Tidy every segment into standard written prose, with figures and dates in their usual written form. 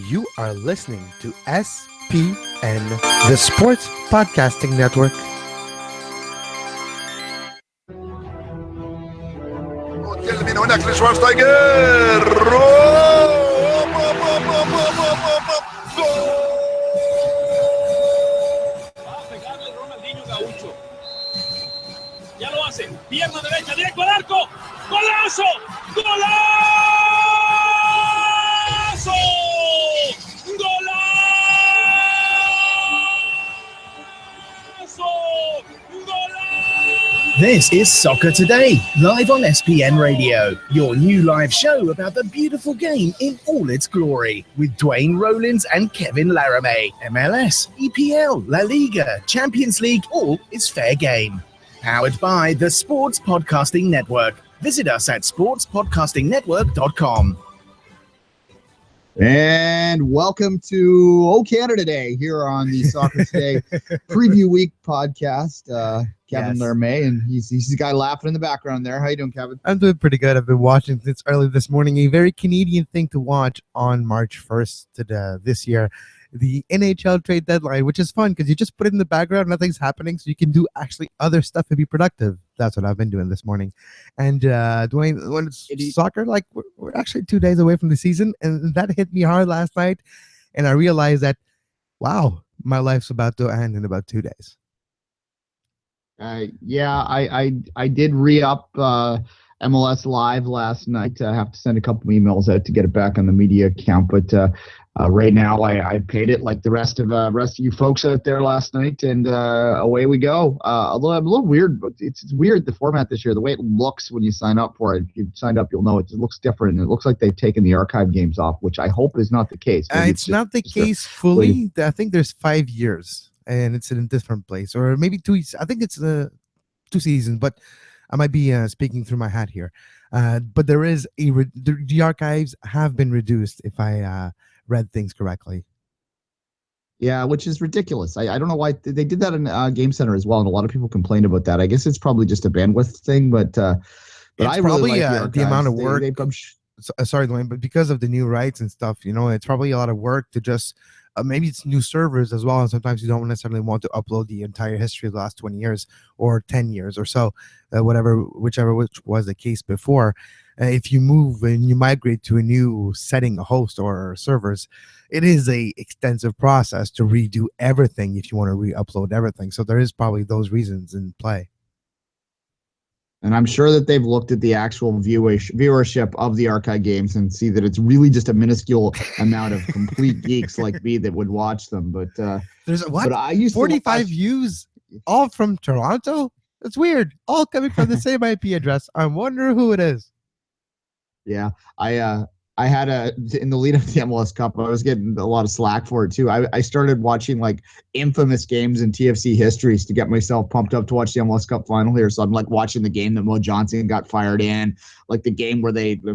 You are listening to SPN, the Sports Podcasting Network. من هناك لشوارشتايجر Va a pegarle Ronaldinho Gaucho. Ya lo hace. Pierna derecha, directo al arco. ¡Golazo! ¡Golazo! ¡Golazo! ¡Golazo! This is Soccer Today, live on SPN Radio, your new live show about the beautiful game in all its glory, with Duane, Rollins and Kevin Laramee. MLS, EPL, La Liga, Champions League, all is fair game. Powered by the Sports Podcasting Network. Visit us at sportspodcastingnetwork.com. And welcome to O Canada Day here on the Soccer Today Preview Week podcast. Kevin Laramee, and he's the guy laughing in the background there. How you doing, Kevin? I'm doing pretty good. I've been watching since early this morning. A very Canadian thing to watch on March 1st this year. The NHL trade deadline, which is fun because you just put it in the background, nothing's happening, so you can do actually other stuff and be productive. That's what I've been doing this morning. And Duane, when it's soccer, like we're actually 2 days away from the season, and that hit me hard last night. And I realized that, wow, my life's about to end in about 2 days. I did re-up MLS Live last night. I have to send a couple emails out to get it back on the media account, but right now I paid it like the rest of you folks out there last night, and away we go. Although I'm a little weird, but it's weird the format this year, the way it looks when you sign up for it. If you signed up, you'll know it looks different, and it looks like they've taken the archive games off, which I hope is not the case. It's not the case fully. I think there's 5 years. And it's in a different place, or maybe 2. I think it's 2 seasons, but I might be speaking through my hat here. But there is the archives have been reduced, if I read things correctly. Yeah, which is ridiculous. I don't know why they did that in Game Center as well, and a lot of people complained about that. I guess it's probably just a bandwidth thing, but I probably really like the amount of work. Sorry, Duane, but because of the new rights and stuff, it's probably a lot of work to just. Maybe it's new servers as well, and sometimes you don't necessarily want to upload the entire history of the last 20 years or 10 years or so, which was the case before. If you move and you migrate to a new setting, a host or servers, it is a extensive process to redo everything if you want to re-upload everything. So there is probably those reasons in play. And I'm sure that they've looked at the actual viewership of the archive games and see that it's really just a minuscule amount of complete geeks like me that would watch them. But there's what? But I used 45 views, all from Toronto? That's weird. All coming from the same IP address. I wonder who it is. Yeah, I had in the lead up to the MLS Cup, I was getting a lot of slack for it too. I started watching like infamous games in TFC histories to get myself pumped up to watch the MLS Cup final here. So I'm like watching the game that Mo Johnson got fired in, like the game where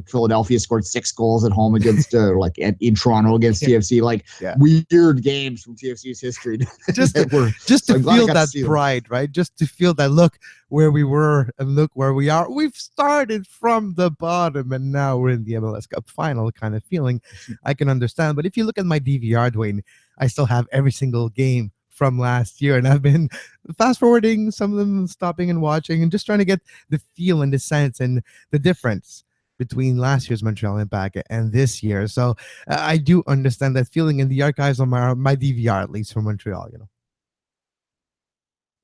Philadelphia scored 6 goals at home against in Toronto against TFC, like weird games from TFC's history. just to feel that pride, right? Just to feel that look where we were and look where we are. We've started from the bottom and now we're in the MLS Cup final kind of feeling. I can understand. But if you look at my DVR, Duane, I still have every single game from last year, and I've been fast forwarding some of them, stopping and watching, and just trying to get the feel and the sense and the difference between last year's Montreal Impact and this year. So I do understand that feeling in the archives on my DVR, at least from Montreal.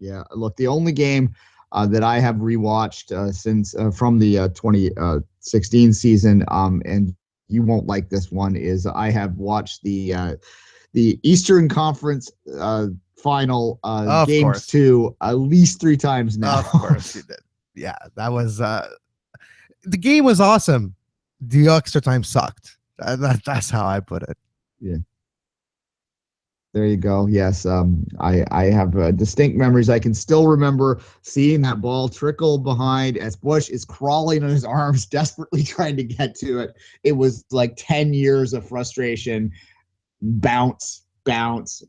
Yeah, look, the only game that I have rewatched since from the 2016 season, and you won't like this one, is I have watched the Eastern Conference final games 2 at least 3 times now. Of course you did. Yeah, that was the game was awesome. The extra time sucked. That's how I put it. Yeah. There you go. Yes, I have distinct memories. I can still remember seeing that ball trickle behind as Bush is crawling on his arms, desperately trying to get to it. It was like 10 years of frustration, bounce, bounce,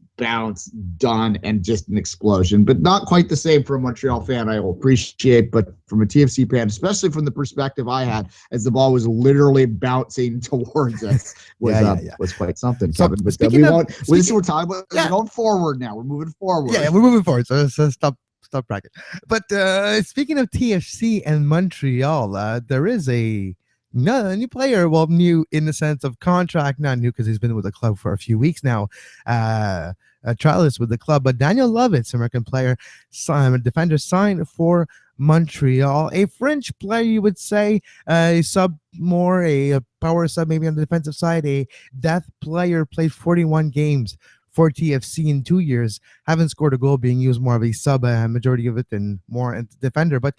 done, and just an explosion. But not quite the same for a Montreal fan, I will appreciate, but from a TFC fan, especially from the perspective I had, as the ball was literally bouncing towards us, was quite something, so, Kevin. But we're talking about we're going forward now. We're moving forward. Yeah, we're moving forward. So stop bracket. But speaking of TFC and Montreal, there is a new player. Well, new in the sense of contract, not new because he's been with the club for a few weeks now. A trialist with the club, but Daniel Lovitz, American player, defender, signed for Montreal. A French player, you would say, a sub more, a power sub maybe on the defensive side, a depth player, played 41 games for TFC in 2 years, haven't scored a goal, being used more of a sub, majority of it, than more a defender. But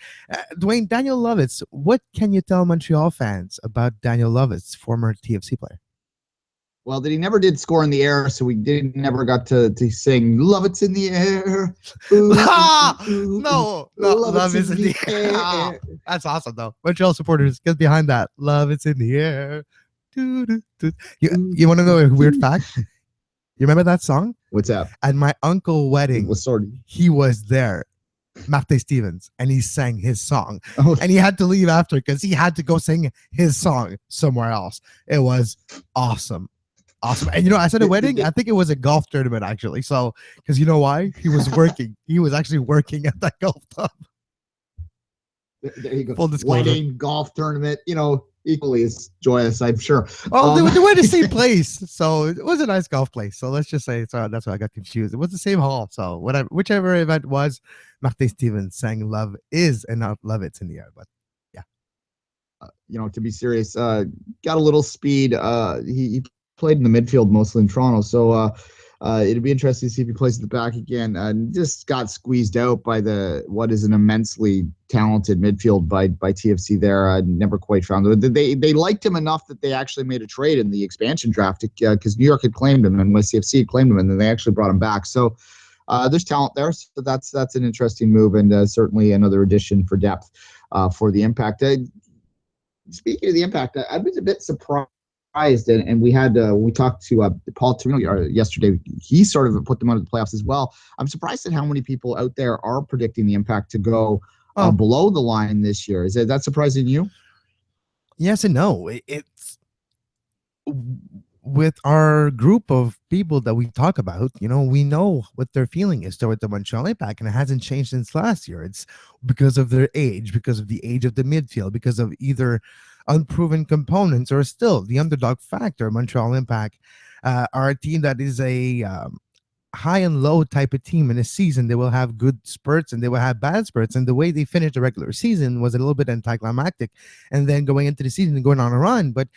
Duane, Daniel Lovitz, what can you tell Montreal fans about Daniel Lovitz, former TFC player? Well, that he never did score in the air, so we never got to sing "Lovitz in the air." Ooh, no, love is in the air. Oh, that's awesome, though. Montreal supporters, get behind that. Love it's in the air. You want to know a weird fact? You remember that song? What's that? At my uncle's wedding, he was there, Martin Stevens, and he sang his song. Oh. And he had to leave after because he had to go sing his song somewhere else. It was awesome. And I said a wedding, I think it was a golf tournament, actually. So, because you know why? He was working. He was actually working at that golf club. There you go. Full disclosure. Wedding, golf tournament, equally as joyous, I'm sure. Oh, they were the same place, so it was a nice golf place. So let's just say, so that's why I got confused. It was the same hall. So whichever event was, Martin Stevens sang "Love Is" and not "Love It's in the Air." But yeah, to be serious, got a little speed. He played in the midfield mostly in Toronto, so it'd be interesting to see if he plays at the back again. Just got squeezed out by what is an immensely talented midfield by TFC there. I never quite found it. They liked him enough that they actually made a trade in the expansion draft because New York had claimed him and CFC had claimed him, and then they actually brought him back. So there's talent there. So that's an interesting move, and certainly another addition for depth for the Impact. Speaking of the Impact, I was a bit surprised. And we talked to Paul Torino yesterday. He sort of put them under the playoffs as well. I'm surprised at how many people out there are predicting the Impact to go below the line this year. Is that surprising you? Yes and no. It's with our group of people that we talk about, we know what their feeling is toward the Montreal Impact, and it hasn't changed since last year. It's because of their age, because of the age of the midfield, because of either unproven components or still the underdog factor. Montreal Impact are a team that is a high and low type of team in a season. They will have good spurts and they will have bad spurts, and the way they finished the regular season was a little bit anticlimactic, and then going into the season and going on a run, but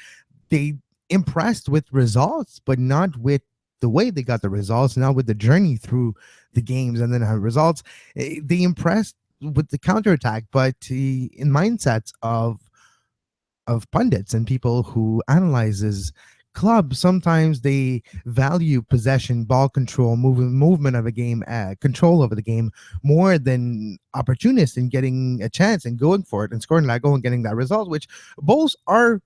they impressed with results, but not with the way they got the results, not with the journey through the games and then have results. They impressed with the counterattack, but in mindsets of pundits and people who analyzes clubs, sometimes they value possession, ball control, movement of a game, control over the game more than opportunists in getting a chance and going for it and scoring that goal and getting that result, which both are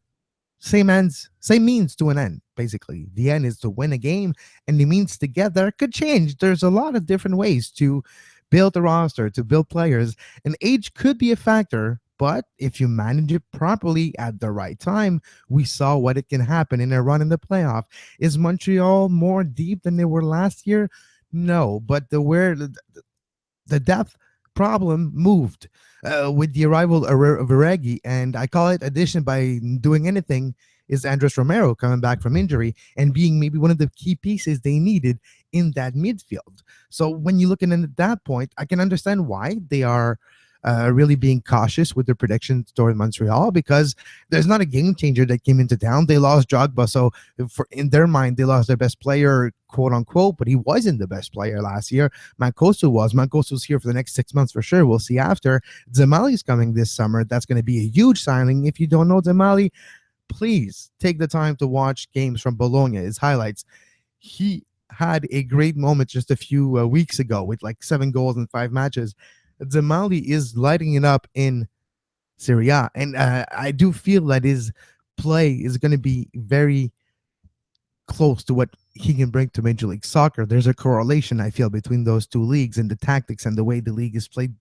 same means to an end. Basically, the end is to win a game, and the means to get there could change. There's a lot of different ways to build a roster, to build players, and age could be a factor. But if you manage it properly at the right time, we saw what it can happen in a run in the playoff. Is Montreal more deep than they were last year? No, but the depth problem moved with the arrival of Viregi, and I call it addition by doing anything, is Andres Romero coming back from injury and being maybe one of the key pieces they needed in that midfield. So when you look at that point, I can understand why they are really being cautious with their predictions toward Montreal, because there's not a game changer that came into town. They lost Drogba, so in their mind, they lost their best player, quote unquote, but he wasn't the best player last year. Mancosu was. Mancosu's here for the next 6 months for sure. We'll see after. Zemali's coming this summer. That's going to be a huge signing. If you don't know Zemali, please take the time to watch games from Bologna, his highlights. He had a great moment just a few weeks ago with like 7 goals in 5 matches. Zemali is lighting it up in Serie A, and I do feel that his play is going to be very close to what he can bring to Major League Soccer. There's a correlation, I feel, between those two leagues and the tactics and the way the league is played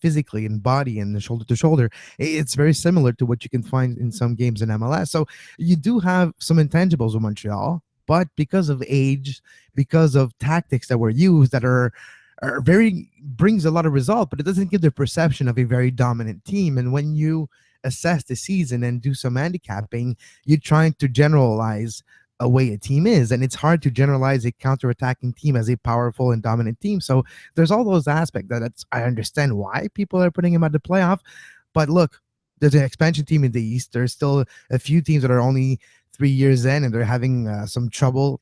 physically and body and shoulder to shoulder. It's very similar to what you can find in some games in MLS. So you do have some intangibles with Montreal, but because of age, because of tactics that were used that are very brings a lot of result, but it doesn't give the perception of a very dominant team. And when you assess the season and do some handicapping, you're trying to generalize a way a team is, and it's hard to generalize a counter-attacking team as a powerful and dominant team. So there's all those aspects I understand why people are putting him at the playoff. But look, there's an expansion team in the East. There's still a few teams that are only 3 years in and they're having some trouble.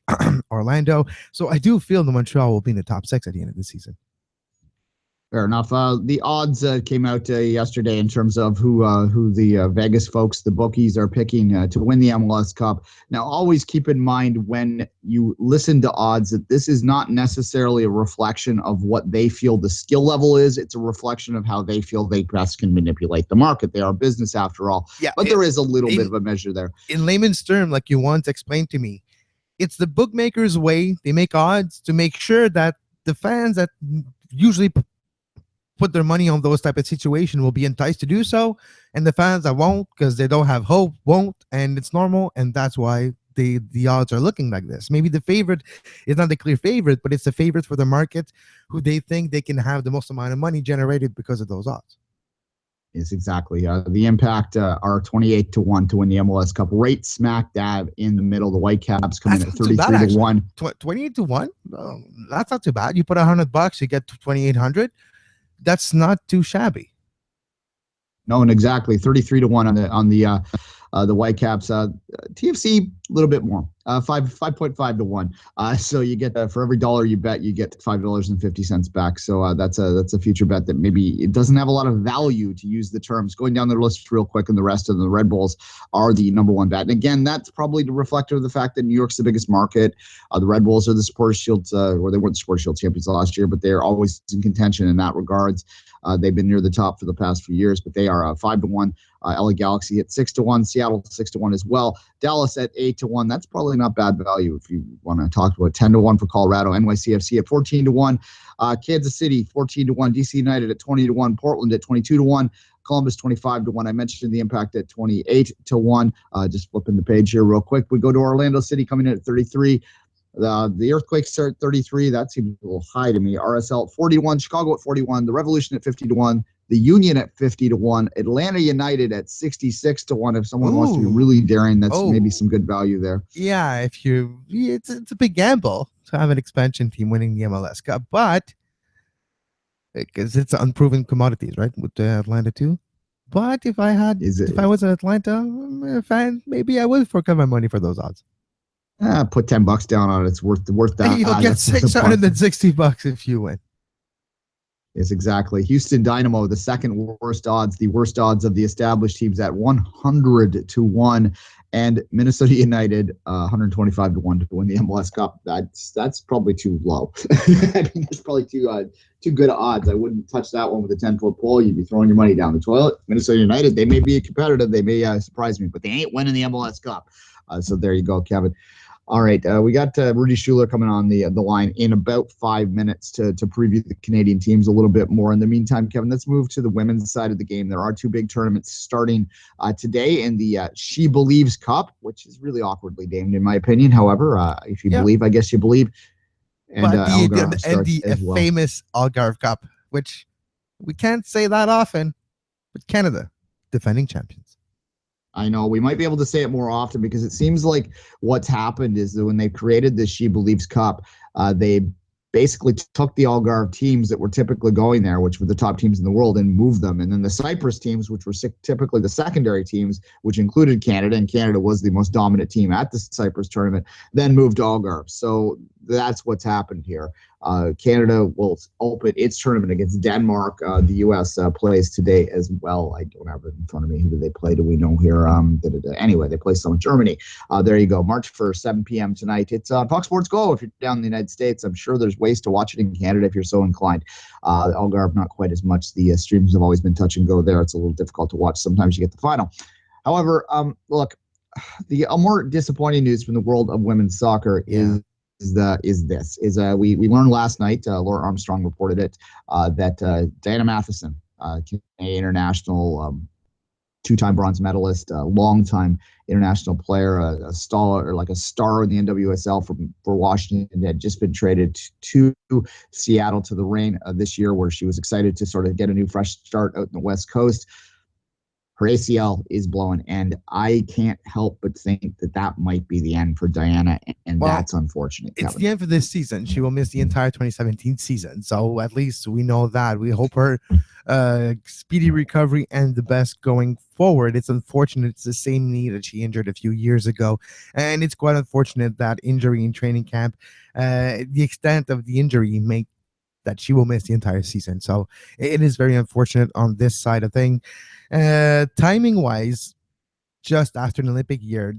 Orlando. So I do feel the Montreal will be in the top 6 at the end of the season. Fair enough. The odds came out yesterday in terms of who the Vegas folks, the bookies, are picking to win the MLS Cup. Now, always keep in mind when you listen to odds that this is not necessarily a reflection of what they feel the skill level is. It's a reflection of how they feel they best can manipulate the market. They are business after all. Yeah, but there is a little bit of a measure there. In layman's term, like you once explained to me, it's the bookmakers' way. They make odds to make sure that the fans that usually put their money on those type of situation will be enticed to do so, and the fans that won't because they don't have hope won't, and it's normal, and that's why the odds are looking like this. Maybe the favorite is not the clear favorite, but it's the favorite for the market who they think they can have the most amount of money generated because of those odds. Yes, exactly. The Impact are 28-1 to win the MLS Cup, right smack dab in the middle. The Whitecaps come in at 33-1. 28-1? No, that's not too bad. You put $100, you get 2,800. That's not too shabby. No, and exactly 33-1 on the Whitecaps. TFC a little bit more, 5.5-1. So you get for every dollar you bet, you get $5.50 back. So that's a future bet that maybe it doesn't have a lot of value, to use the terms. Going down the list real quick, and the rest of the Red Bulls are the number one bet. And again, that's probably reflective of the fact that New York's the biggest market. The Red Bulls are the Supporters Shield, or they weren't the Supporters Shield champions last year, but they're always in contention in that regards. They've been near the top for the past few years, but they are 5-1. LA Galaxy at 6-1, Seattle 6-1 as well. Dallas at 8-1. That's probably not bad value if you want to talk about 10-1 for Colorado. NYCFC at 14-1. Kansas City 14-1. DC United at 20-1. Portland at 22-1. Columbus 25-1. I mentioned the Impact at 28-1. Just flipping the page here real quick. We go to Orlando City coming in at 33. The Earthquakes are at 33. That seems a little high to me. RSL at 41. Chicago at 41. The Revolution at 50-1. The Union at 50-1. Atlanta United at 66-1. If someone wants to be really daring, that's maybe some good value there. Yeah, it's a big gamble to have an expansion team winning the MLS Cup, but because it's unproven commodities, right? With Atlanta too. But if I was an Atlanta fan, maybe I would fork my money for those odds. Put $10 down on it. It's worth that. You'll get $660 if you win. Yes, exactly. Houston Dynamo, the second worst odds, the worst odds of the established teams at 100-1, and Minnesota United 125-1 to win the MLS Cup. That's probably too low. I mean, that's probably too good odds. I wouldn't touch that one with a 10-foot pole. You'd be throwing your money down the toilet. Minnesota United, they may be competitive, they may surprise me, but they ain't winning the MLS Cup. So there you go, Kevin. All right, we got Rudi Schuller coming on the line in about 5 minutes to preview the Canadian teams a little bit more. In the meantime, Kevin, let's move to the women's side of the game. There are two big tournaments starting today in the She Believes Cup, which is really awkwardly named, in my opinion. However, if you believe, I guess you believe. And the famous Algarve Cup, which we can't say that often, but Canada, defending champions. I know we might be able to say it more often, because it seems like what's happened is that when they created the She Believes Cup, they basically took the Algarve teams that were typically going there, which were the top teams in the world, and moved them. And then the Cyprus teams, which were typically the secondary teams, which included Canada, and Canada was the most dominant team at the Cyprus tournament, then moved to Algarve. So that's what's happened here. Canada will open its tournament against Denmark. The U.S. Plays today as well. I don't have it in front of me. Who do they play? Do we know here? Anyway, they play some in Germany. There you go. March 1st, 7 p.m. tonight. It's Fox Sports Go if you're down in the United States. I'm sure there's ways to watch it in Canada if you're so inclined. Algarve, not quite as much. The streams have always been touch and go there. It's a little difficult to watch. Sometimes you get the final. However, look, the more disappointing news from the world of women's soccer is we learned last night, Laura Armstrong reported it, that Diana Matheson, Canadian international, two-time bronze medalist, long-time international player, a star in the NWSL for Washington, had just been traded to Seattle to the Reign this year, where she was excited to sort of get a new fresh start out in the West Coast. Her ACL is blown, and I can't help but think that might be the end for Diana, and that's unfortunate. It's the end for this season. She will miss the entire 2017 season, so at least we know that. We hope her speedy recovery and the best going forward. It's unfortunate. It's the same knee that she injured a few years ago, and it's quite unfortunate that injury in training camp, the extent of the injury that she will miss the entire season. So it is very unfortunate on this side of thing. Timing wise, just after an Olympic year,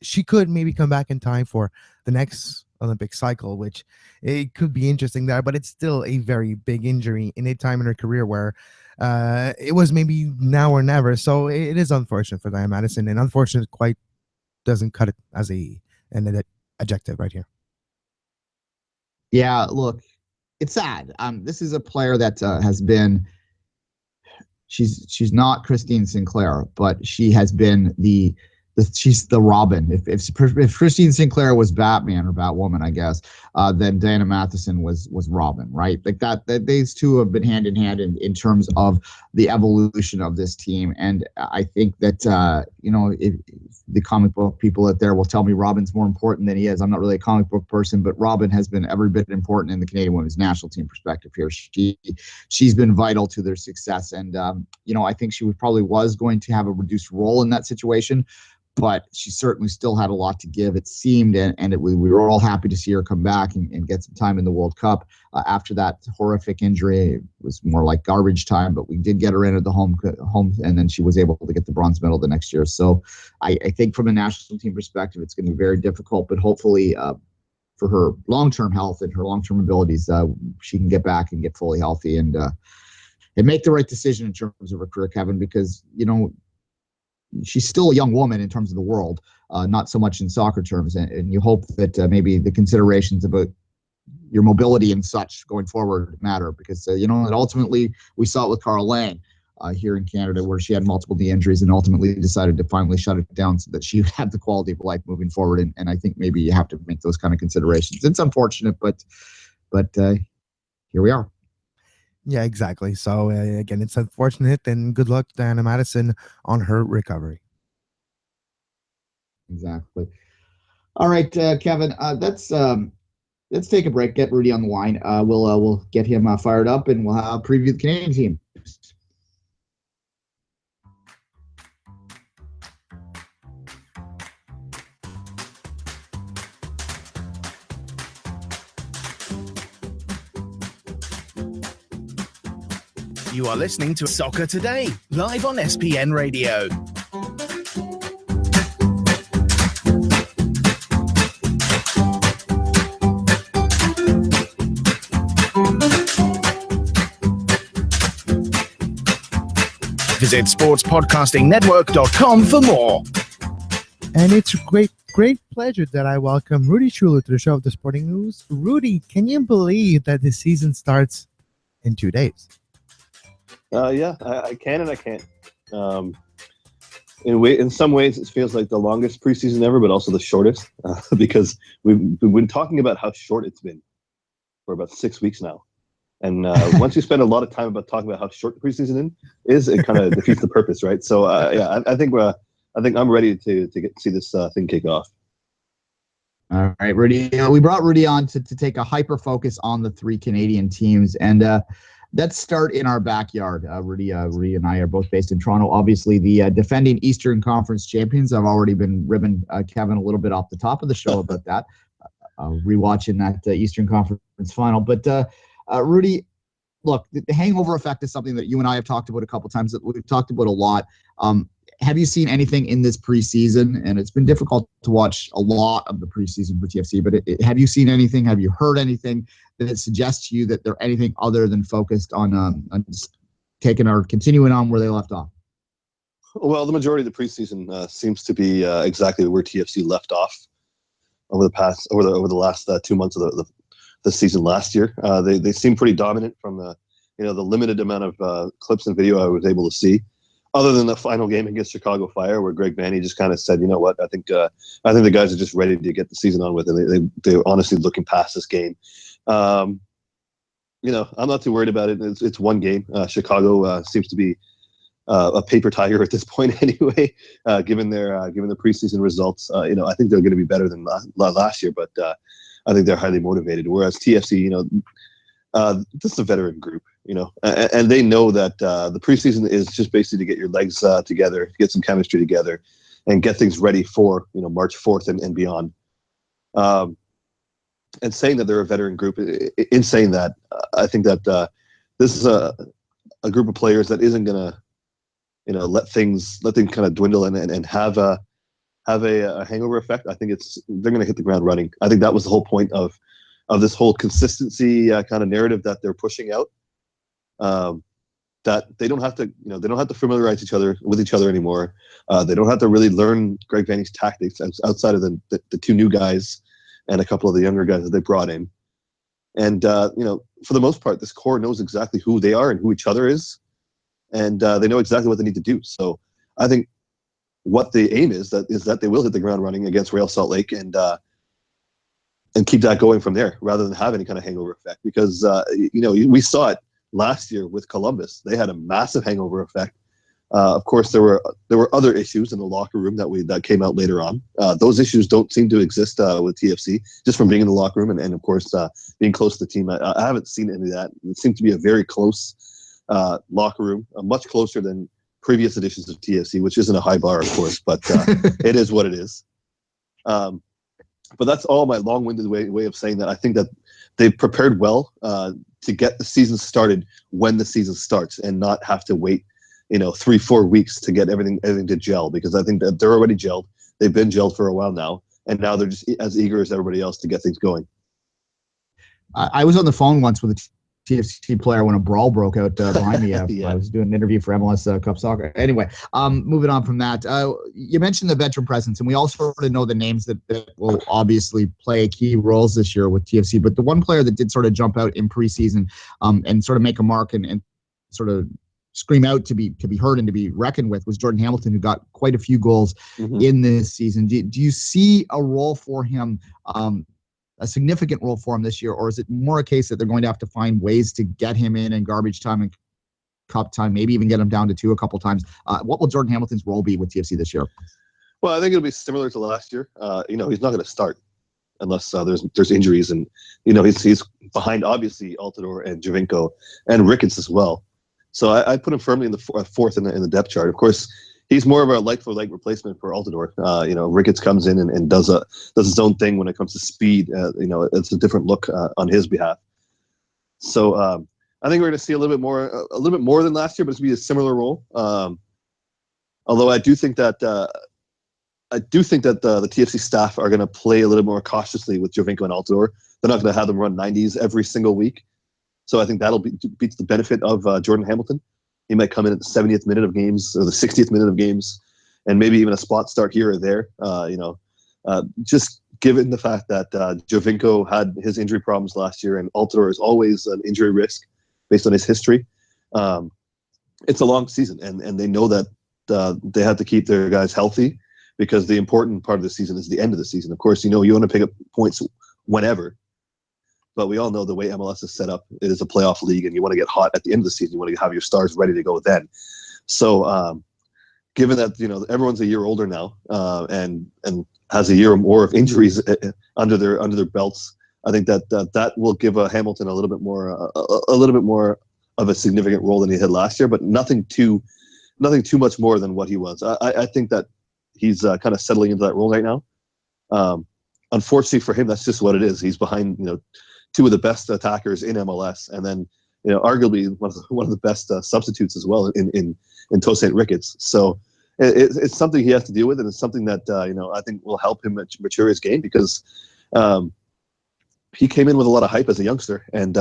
she could maybe come back in time for the next Olympic cycle, which it could be interesting there, but it's still a very big injury in a time in her career where it was maybe now or never. So it is unfortunate for Diana Matheson, and unfortunate quite doesn't cut it as an adjective right here. Yeah, look, it's sad. This is a player that has been. She's not Christine Sinclair, but she has been she's the Robin. If Christine Sinclair was Batman or Batwoman, I guess, then Diana Matheson was Robin, right? Like that these two have been hand in hand in terms of the evolution of this team. And I think that if the comic book people out there will tell me Robin's more important than he is. I'm not really a comic book person, but Robin has been every bit important in the Canadian women's national team perspective here. She's been vital to their success, and I think she probably was going to have a reduced role in that situation, but she certainly still had a lot to give, it seemed, and we were all happy to see her come back and get some time in the World Cup. After that horrific injury, it was more like garbage time, but we did get her in at the home, and then she was able to get the bronze medal the next year. So I think from a national team perspective, it's going to be very difficult, but hopefully for her long-term health and her long-term abilities, she can get back and get fully healthy and make the right decision in terms of her career, Kevin, because, she's still a young woman in terms of the world, not so much in soccer terms. And you hope that maybe the considerations about your mobility and such going forward matter, because, and ultimately we saw it with Carl Lang here in Canada, where she had multiple knee injuries and ultimately decided to finally shut it down so that she would have the quality of life moving forward. And I think maybe you have to make those kind of considerations. It's unfortunate, but here we are. Yeah, exactly. So again, it's unfortunate, and good luck to Diana Matheson on her recovery. Exactly. All right, Kevin. Let's take a break. Get Rudi on the line. We'll get him fired up, and we'll preview the Canadian team. You are listening to Soccer Today, live on SPN Radio. Visit sportspodcastingnetwork.com for more. And it's a great pleasure that I welcome Rudi Schuller to the show of the Sporting News. Rudi, can you believe that the season starts in 2 days? Yeah, I can and I can't. In some ways, it feels like the longest preseason ever, but also the shortest, because we've been talking about how short it's been for about 6 weeks now. And once you spend a lot of time talking about how short the preseason is, it kind of defeats the purpose, right? So I think I'm ready to see this thing kick off. All right, Rudi. We brought Rudi on to take a hyper focus on the three Canadian teams, and let's start in our backyard. Rudi and I are both based in Toronto. Obviously, the defending Eastern Conference champions. I've already been ribbing Kevin a little bit off the top of the show about that, rewatching that Eastern Conference final. But Rudi, look, the hangover effect is something that you and I have talked about a couple times, that we've talked about a lot. Have you seen anything in this preseason? And it's been difficult to watch a lot of the preseason for TFC, but have you seen anything? Have you heard anything that suggests to you that they're anything other than focused on just taking or continuing on where they left off? Well, the majority of the preseason seems to be exactly where TFC left off over the last 2 months of the season last year. They seem pretty dominant from the limited amount of clips and video I was able to see. Other than the final game against Chicago Fire, where Greg Vanney just kind of said, you know what, I think the guys are just ready to get the season on with, and they're honestly looking past this game. I'm not too worried about it. It's one game. Chicago seems to be a paper tiger at this point anyway, given their preseason results. I think they're going to be better than last year, but I think they're highly motivated. Whereas TFC, this is a veteran group, and they know that the preseason is just basically to get your legs together, get some chemistry together, and get things ready for March 4th and beyond. And saying that they're a veteran group, in saying that, I think that this is a group of players that isn't going to let things kind of dwindle and have a hangover effect. I think they're going to hit the ground running. I think that was the whole point of this whole consistency kind of narrative that they're pushing out. That they don't have to familiarize with each other anymore. They don't have to really learn Greg Vanney's tactics outside of the two new guys and a couple of the younger guys that they brought in. And for the most part, this core knows exactly who they are and who each other is, and they know exactly what they need to do. So I think what the aim is that they will hit the ground running against Real Salt Lake and keep that going from there, rather than have any kind of hangover effect. Because we saw it last year with Columbus; they had a massive hangover effect. Of course, there were other issues in the locker room that came out later on. Those issues don't seem to exist with TFC, just from being in the locker room and of course being close to the team. I haven't seen any of that. It seemed to be a very close locker room, much closer than previous editions of TFC, which isn't a high bar, of course, but it is what it is. But that's all my long-winded way of saying that. I think that they've prepared well to get the season started when the season starts, and not have to wait 3-4 weeks to get everything to gel, because I think that they're already gelled. They've been gelled for a while now, and now they're just as eager as everybody else to get things going. I was on the phone once with a TFC player when a brawl broke out behind me. Yeah. I was doing an interview for MLS Cup Soccer. Anyway, moving on from that, you mentioned the veteran presence, and we all sort of know the names that will obviously play key roles this year with TFC. But the one player that did sort of jump out in preseason and sort of make a mark and sort of scream out to be heard and to be reckoned with was Jordan Hamilton, who got quite a few goals in this season. Do you see a role for him, a significant role for him this year, or is it more a case that they're going to have to find ways to get him in garbage time and cup time, maybe even get him down to 2 a couple times? What will Jordan Hamilton's role be with TFC this year? Well, I think it'll be similar to last year. He's not going to start unless there's injuries, and he's behind obviously Altidore and Giovinco and Ricketts as well. So I put him firmly in the fourth in the depth chart. Of course, he's more of a like-for-like replacement for Altidore. Ricketts comes in and does his own thing when it comes to speed. It's a different look on his behalf. So I think we're going to see a little bit more than last year, but it's going to be a similar role. Although I do think that the TFC staff are going to play a little more cautiously with Giovinco and Altidore. They're not going to have them run 90s every single week. So I think that'll be to the benefit of Jordan Hamilton. He might come in at the 70th minute of games or the 60th minute of games, and maybe even a spot start here or there. Just given the fact that Giovinco had his injury problems last year, and Altidore is always an injury risk based on his history. It's a long season, and they know that they have to keep their guys healthy, because the important part of the season is the end of the season. Of course, you want to pick up points whenever. But we all know the way MLS is set up, it is a playoff league, and you want to get hot at the end of the season. You want to have your stars ready to go then. So, given that everyone's a year older now and has a year or more of injuries under their belts, I think that will give Hamilton a little bit more of a significant role than he had last year, but nothing too much more than what he was. I think that he's kind of settling into that role right now. Unfortunately for him, that's just what it is. He's behind two of the best attackers in MLS, and then arguably one of the best substitutes as well in Tosaint Ricketts. So it's something he has to deal with, and it's something that I think will help him mature his game, because he came in with a lot of hype as a youngster, and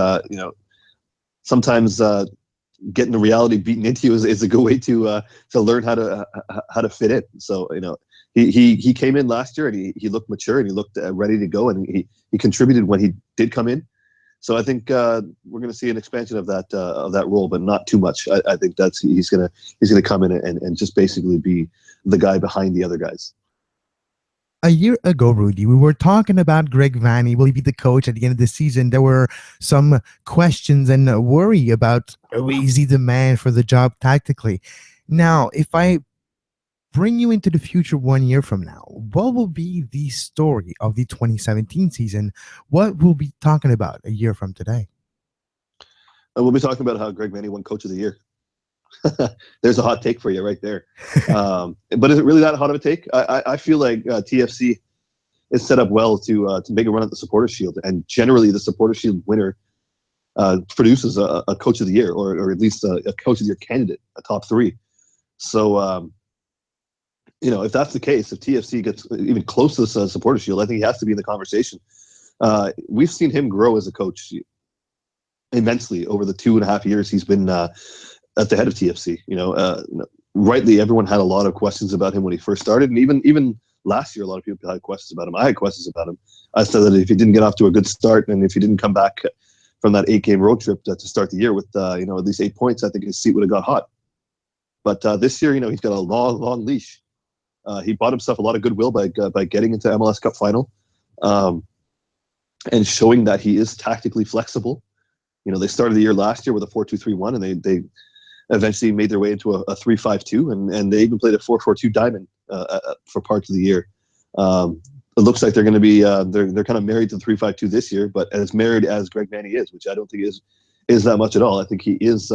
sometimes getting the reality beaten into you is a good way to learn how to fit in. So he came in last year and he looked mature and he looked ready to go, and he contributed when he did come in. So I think we're going to see an expansion of that role, but not too much. I think he's gonna come in and just basically be the guy behind the other guys. A year ago, Rudy, we were talking about Greg Vanney. Will he be the coach at the end of the season? There were some questions and worry about, is he the man for the job tactically? Now, if I bring you into the future 1 year from now, what will be the story of the 2017 season? What we'll be talking about a year from today? We'll be talking about how Greg Vanney won Coach of the Year. There's a hot take for you right there. But is it really that hot of a take? I feel like TFC is set up well to make a run at the Supporters Shield, and generally the Supporters Shield winner produces a Coach of the Year, or at least a Coach of the Year candidate, a top three. So if that's the case, if TFC gets even close to the Supporters Shield, I think he has to be in the conversation. We've seen him grow as a coach immensely over the 2.5 years he's been at the head of TFC. Rightly, everyone had a lot of questions about him when he first started, and even last year, a lot of people had questions about him. I had questions about him. I said that if he didn't get off to a good start, and if he didn't come back from that 8-game road trip to start the year with at least 8 points, I think his seat would have got hot. But this year, he's got a long leash. He bought himself a lot of goodwill by getting into MLS Cup final, and showing that he is tactically flexible. They started the year last year with a 4-2-3-1, and they eventually made their way into a 3-5-2, and they even played a 4-4-2 diamond for parts of the year. It looks like they're going to be they're kind of married to the 3-5-2 this year, but as married as Greg Vanney is, which I don't think is that much at all. I think he is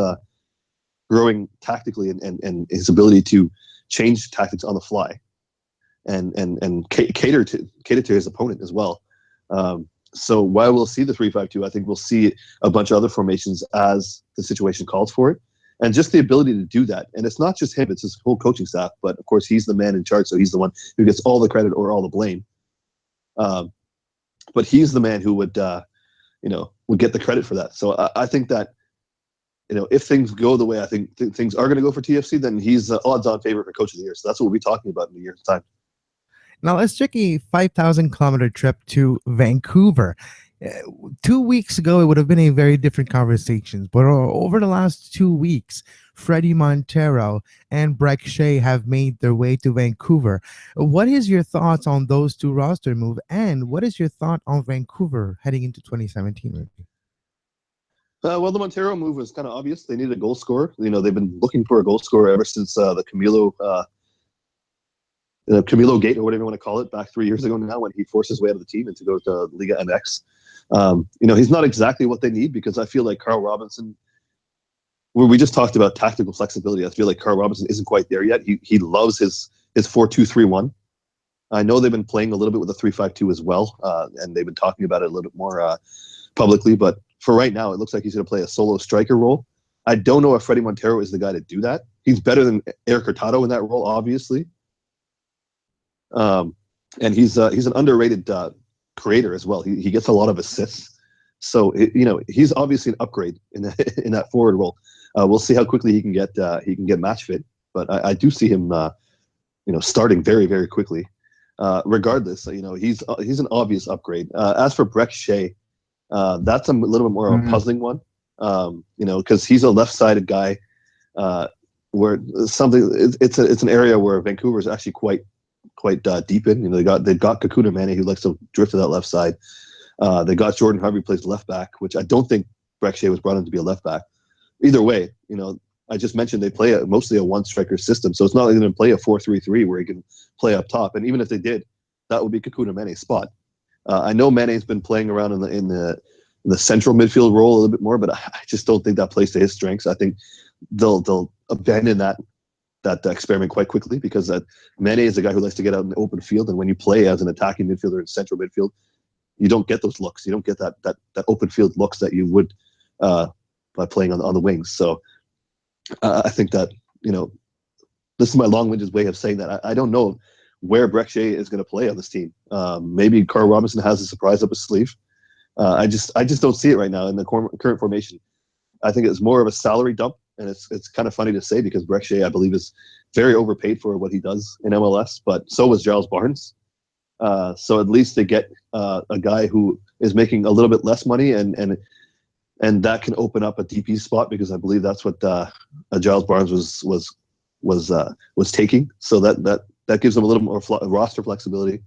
growing tactically and his ability to change tactics on the fly and cater to his opponent as well. So while we'll see the 3-5-2, I think we'll see a bunch of other formations as the situation calls for it. And just the ability to do that. And it's not just him, it's his whole coaching staff. But, of course, he's the man in charge, so he's the one who gets all the credit or all the blame. But he's the man who would get the credit for that. So I think that, if things go the way I think things are going to go for TFC, then he's the odds-on favorite for Coach of the Year. So that's what we'll be talking about in a year's time. Now, let's check a 5,000-kilometer trip to Vancouver. 2 weeks ago, it would have been a very different conversation. But over the last 2 weeks, Freddie Montero and Brek Shea have made their way to Vancouver. What is your thoughts on those two roster moves? And what is your thought on Vancouver heading into 2017? Well, the Montero move was kind of obvious. They needed a goal scorer. They've been looking for a goal scorer ever since the Camilo Gate, or whatever you want to call it, back 3 years ago now, when he forced his way out of the team and to go to Liga MX. He's not exactly what they need, because I feel like Carl Robinson, where we just talked about tactical flexibility, I feel like Carl Robinson isn't quite there yet. He loves his 4-2-3-1. I know they've been playing a little bit with a 3-5-2 as well, and they've been talking about it a little bit more publicly. But for right now, it looks like he's going to play a solo striker role. I don't know if Freddie Montero is the guy to do that. He's better than Eric Hurtado in that role, obviously. And he's an underrated creator as well. He gets a lot of assists, so he's obviously an upgrade in that forward role. We'll see how quickly he can get match fit, but I do see him starting very, very quickly. Regardless, he's an obvious upgrade. As for Brek Shea, that's a little bit more of a puzzling one, because he's a left-sided guy, where it's an area where Vancouver is actually quite deep in. They've got Kakuna Mane, who likes to drift to that left side. They got Jordan Harvey, plays left back, which I don't think Brek Shea was brought in to be a left back. Either way, I just mentioned they play mostly a one-striker system, so it's not like they're going to play a 4-3-3 where he can play up top. And even if they did, that would be Kakuna Mane's spot. I know Mane's been playing around in the central midfield role a little bit more, but I just don't think that plays to his strengths. I think they'll abandon that experiment quite quickly, because Mane is a guy who likes to get out in the open field, and when you play as an attacking midfielder in central midfield, you don't get those looks. You don't get that open field looks that you would by playing on the wings. So I think that this is my long-winded way of saying that I don't know where Brek Shea is going to play on this team. Maybe Carl Robinson has a surprise up his sleeve. I just don't see it right now in the current formation. I think it's more of a salary dump and it's kind of funny to say because Brek Shea, I believe, is very overpaid for what he does in MLS, but so was Giles Barnes. So at least they get a guy who is making a little bit less money, and that can open up a DP spot because I believe that's what Giles Barnes was taking. So that gives them a little more roster flexibility.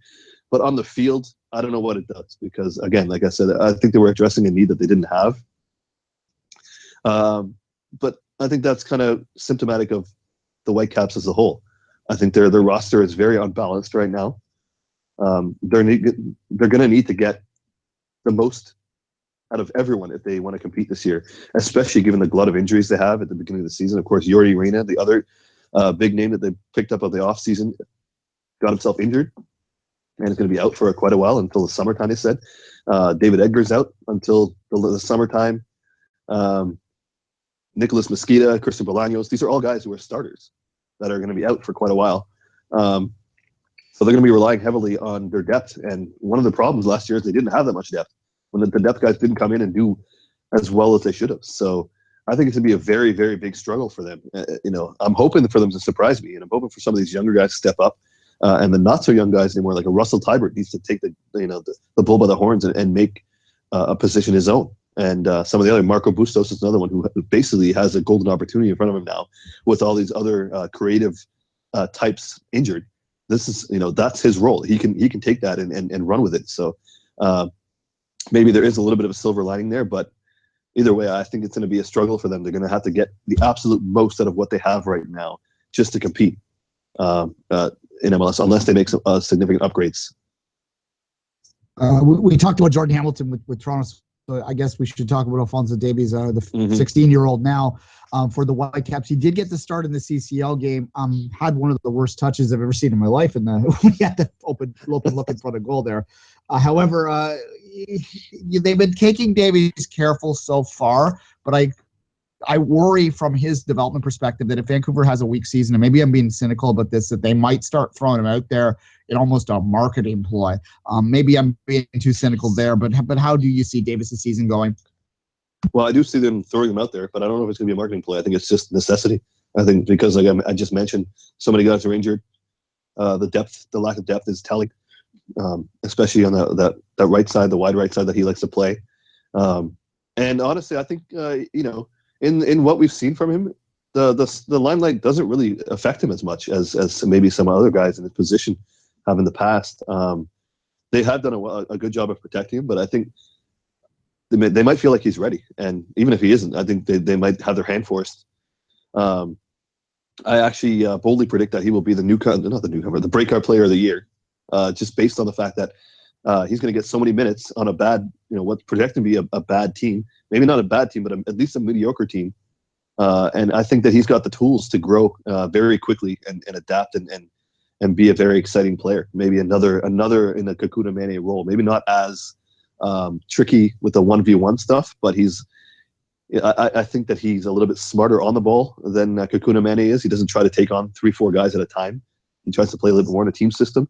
But on the field, I don't know what it does because, again, like I said, I think they were addressing a need that they didn't have. But I think that's kind of symptomatic of the Whitecaps as a whole. I think their roster is very unbalanced right now. They're going to need to get the most out of everyone if they want to compete this year, especially given the glut of injuries they have at the beginning of the season. Of course, Yuri Reina, the other big name that they picked up of the offseason, got himself injured and is going to be out for quite a while until the summertime, they said. David Edgar's out until the summertime. Nicholas Mosqueda, Christian Bolaños, these are all guys who are starters that are going to be out for quite a while. So they're going to be relying heavily on their depth. And one of the problems last year is they didn't have that much depth. When the depth guys didn't come in and do as well as they should have. So I think it's going to be a very, very big struggle for them. I'm hoping for them to surprise me, and I'm hoping for some of these younger guys to step up. And the not so young guys anymore, like a Russell Tybert, needs to take the bull by the horns and make a position his own. And some of the other, Marco Bustos is another one who basically has a golden opportunity in front of him now with all these other creative types injured. This is, that's his role. He can take that and run with it. So maybe there is a little bit of a silver lining there, but either way, I think it's going to be a struggle for them. They're going to have to get the absolute most out of what they have right now just to compete in MLS, unless they make some significant upgrades. We talked about Jordan Hamilton with Toronto. So I guess we should talk about Alphonso Davies, the 16-year-old now for the Whitecaps. He did get the start in the CCL game. Had one of the worst touches I've ever seen in my life when he had the open look in front of goal there. However, they've been taking Davies careful so far, but I worry from his development perspective that if Vancouver has a weak season, and maybe I'm being cynical about this, that they might start throwing him out there in almost a marketing ploy. Maybe I'm being too cynical there, but how do you see Davis' season going? Well, I do see them throwing him out there, but I don't know if it's going to be a marketing play. I think it's just necessity. I think because, like I just mentioned, so many guys are injured. The lack of depth is telling, especially on that right side, the wide right side that he likes to play. And honestly, I think in what we've seen from him, the limelight doesn't really affect him as much as maybe some other guys in his position have in the past. They have done a good job of protecting him, but I think they might feel like he's ready. And even if he isn't, I think they might have their hand forced. I actually boldly predict that he will be the breakout player of the year, just based on the fact that he's going to get so many minutes on a bad, what's projected to be a bad team. Maybe not a bad team, but at least a mediocre team. And I think that he's got the tools to grow very quickly and adapt and be a very exciting player. Maybe another in the Kekuta Mane role. Maybe not as tricky with the 1v1 stuff, but I think that he's a little bit smarter on the ball than Kekuta Mane is. He doesn't try to take on 3-4 guys at a time. He tries to play a little bit more in a team system.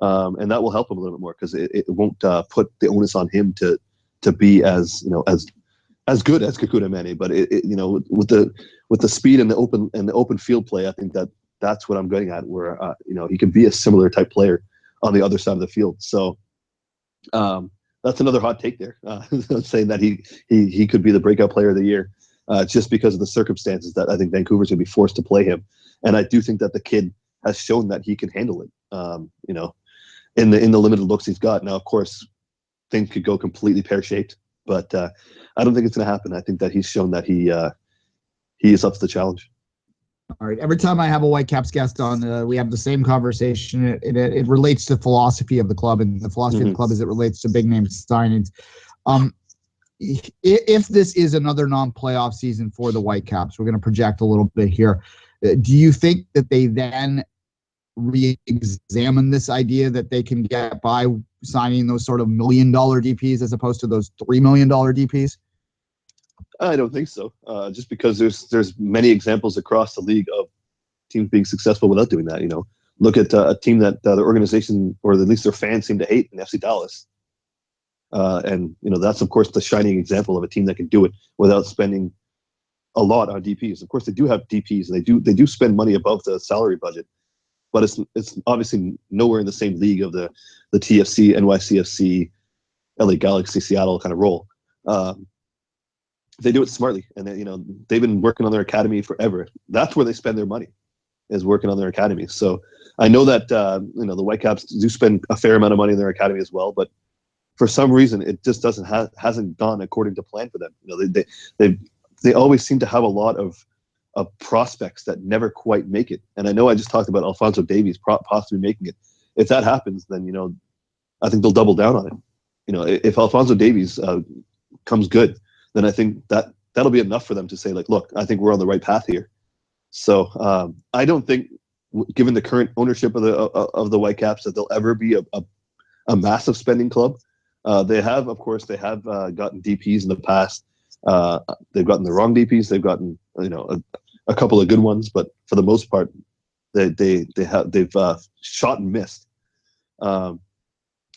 And that will help him a little bit more because it won't put the onus on him to be as good as Kekuta Mane. But with the speed and the open field play, I think that's what I'm getting at. Where he can be a similar type player on the other side of the field. So that's another hot take there, saying that he could be the breakout player of the year just because of the circumstances that I think Vancouver's going to be forced to play him. And I do think that the kid has shown that he can handle it. In the limited looks he's got. Now, of course, things could go completely pear-shaped, but I don't think it's going to happen. I think that he's shown that he is up to the challenge. All right. Every time I have a Whitecaps guest on, we have the same conversation. It relates to philosophy of the club, and the philosophy of the club as it relates to big name signings. If this is another non-playoff season for the Whitecaps, we're going to project a little bit here. Do you think that they then re-examine this idea that they can get by signing those sort of $1 million DPs as opposed to those $3 million DPs? I don't think so. Just because there's many examples across the league of teams being successful without doing that. Look at a team that the organization, or at least their fans, seem to hate in FC Dallas. And that's of course the shining example of a team that can do it without spending a lot on DPs. Of course, they do have DPs, and they do spend money above the salary budget, but it's obviously nowhere in the same league of the TFC, NYCFC, LA Galaxy, Seattle kind of role. They do it smartly, and they've been working on their academy forever. That's where they spend their money, is working on their academy. So I know that the Whitecaps do spend a fair amount of money in their academy as well, but for some reason it just hasn't gone according to plan for them. They always seem to have a lot of prospects that never quite make it. And I know I just talked about Alphonso Davies possibly making it. If that happens, then I think they'll double down on it. If Alphonso Davies comes good, then I think that'll be enough for them to say, like, look, I think we're on the right path here. So I don't think, given the current ownership of the Whitecaps, that they'll ever be a massive spending club. They have gotten DPs in the past. They've gotten the wrong DPs. They've gotten a couple of good ones, but for the most part, they've shot and missed. And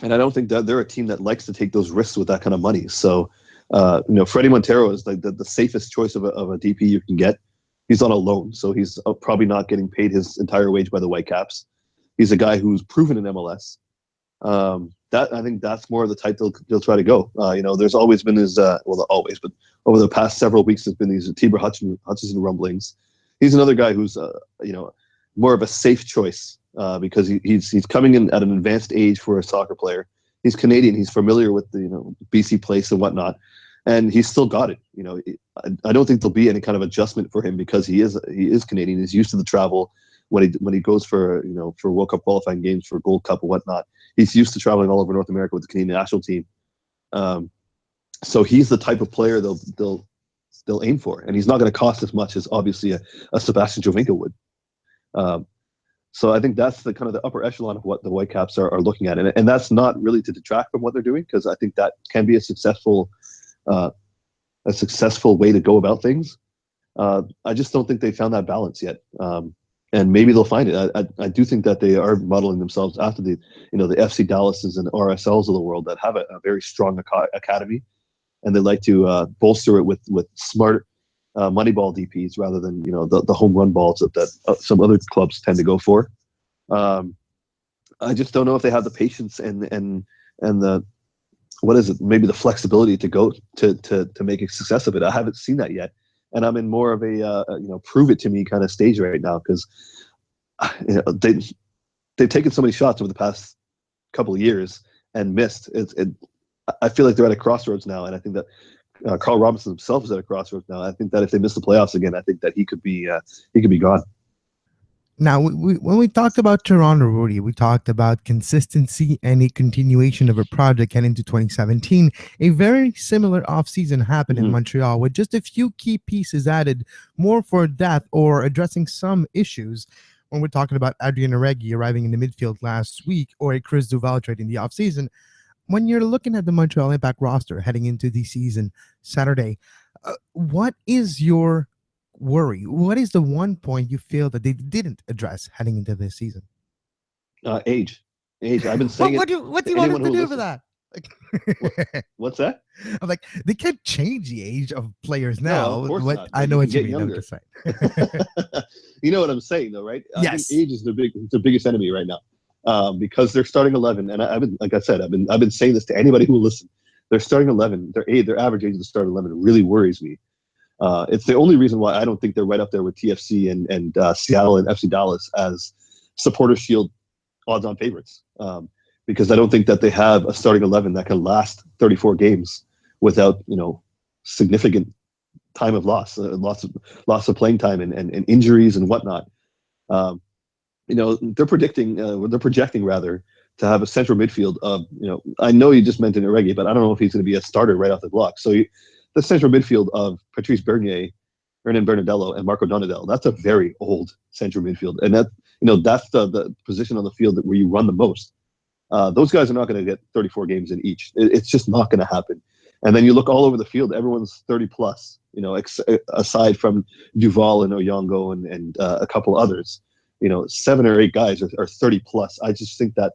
I don't think that they're a team that likes to take those risks with that kind of money. So Freddie Montero is like the safest choice of a DP you can get. He's on a loan, so he's probably not getting paid his entire wage by the Whitecaps. He's a guy who's proven in MLS. I think that's more of the type they'll try to go. There's always been not always, but over the past several weeks, there's been these Tiber Hutchinson rumblings. He's another guy who's more of a safe choice because he's coming in at an advanced age for a soccer player. He's Canadian. He's familiar with the BC place and whatnot, and he's still got it. I don't think there'll be any kind of adjustment for him because he is Canadian. He's used to the travel when he goes for World Cup qualifying games, for Gold Cup and whatnot. He's used to traveling all over North America with the Canadian national team. So he's the type of player they'll aim for, and he's not going to cost as much as obviously a Sebastian Jovinko would. So I think that's the kind of the upper echelon of what the Whitecaps are looking at, and that's not really to detract from what they're doing, because I think that can be a successful way to go about things. I just don't think they found that balance yet, and maybe they'll find it. I do think that they are modeling themselves after the FC Dallases and RSLs of the world that have a very strong academy, and they like to bolster it with smart Moneyball DPs rather than the home run balls that some other clubs tend to go for. I just don't know if they have the patience and the maybe the flexibility to go to make a success of it. I haven't seen that yet, and I'm in more of a prove it to me kind of stage right now, because they've taken so many shots over the past couple of years and missed. I feel like they're at a crossroads now, and I think that Carl Robinson himself is at a crossroads now. I think that if they miss the playoffs again, I think that he could be gone. Now, when we talked about Toronto, Rudy, we talked about consistency and a continuation of a project heading into 2017. A very similar offseason happened in Montreal with just a few key pieces added, more for depth or addressing some issues. When we're talking about Adrian Oregi arriving in the midfield last week, or a Chris Duval trade in the offseason, when you're looking at the Montreal Impact roster heading into the season Saturday, what is your worry? What is the one point you feel that they didn't address heading into this season? Age. I've been saying what do you want them to do for that? What's that? I'm like, they can't change the age of players now. No, of course not. I know what you mean. I'm just saying. You know what I'm saying, though, right? Yes. I think age is the biggest enemy right now. Because they're starting 11, and I've been saying this to anybody who will listen. They're starting 11. Their average age of the start 11 really worries me. It's the only reason why I don't think they're right up there with TFC and Seattle and FC Dallas as Supporters Shield odds-on favorites. Because I don't think that they have a starting 11 that can last 34 games without significant time of loss, lots of playing time and injuries and whatnot. They're projecting rather to have a central midfield of, I know you just mentioned Oregi, but I don't know if he's going to be a starter right off the block. So the central midfield of Patrice Bernier, Hernan Bernardello, and Marco Donadel, that's a very old central midfield. And that's the position on the field where you run the most. Those guys are not going to get 34 games in each. It's just not going to happen. And then you look all over the field, everyone's 30 plus, aside from Duval and Oyongo and a couple others. 7 or 8 guys are 30 plus. I just think that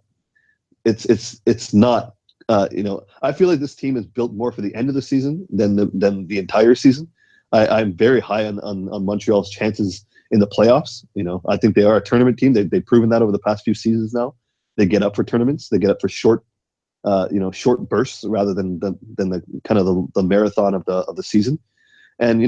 it's not. I feel like this team is built more for the end of the season than the entire season. I'm very high on Montreal's chances in the playoffs. I think they are a tournament team. They've proven that over the past few seasons now. They get up for tournaments. They get up for short bursts rather than the kind of the marathon of the season. And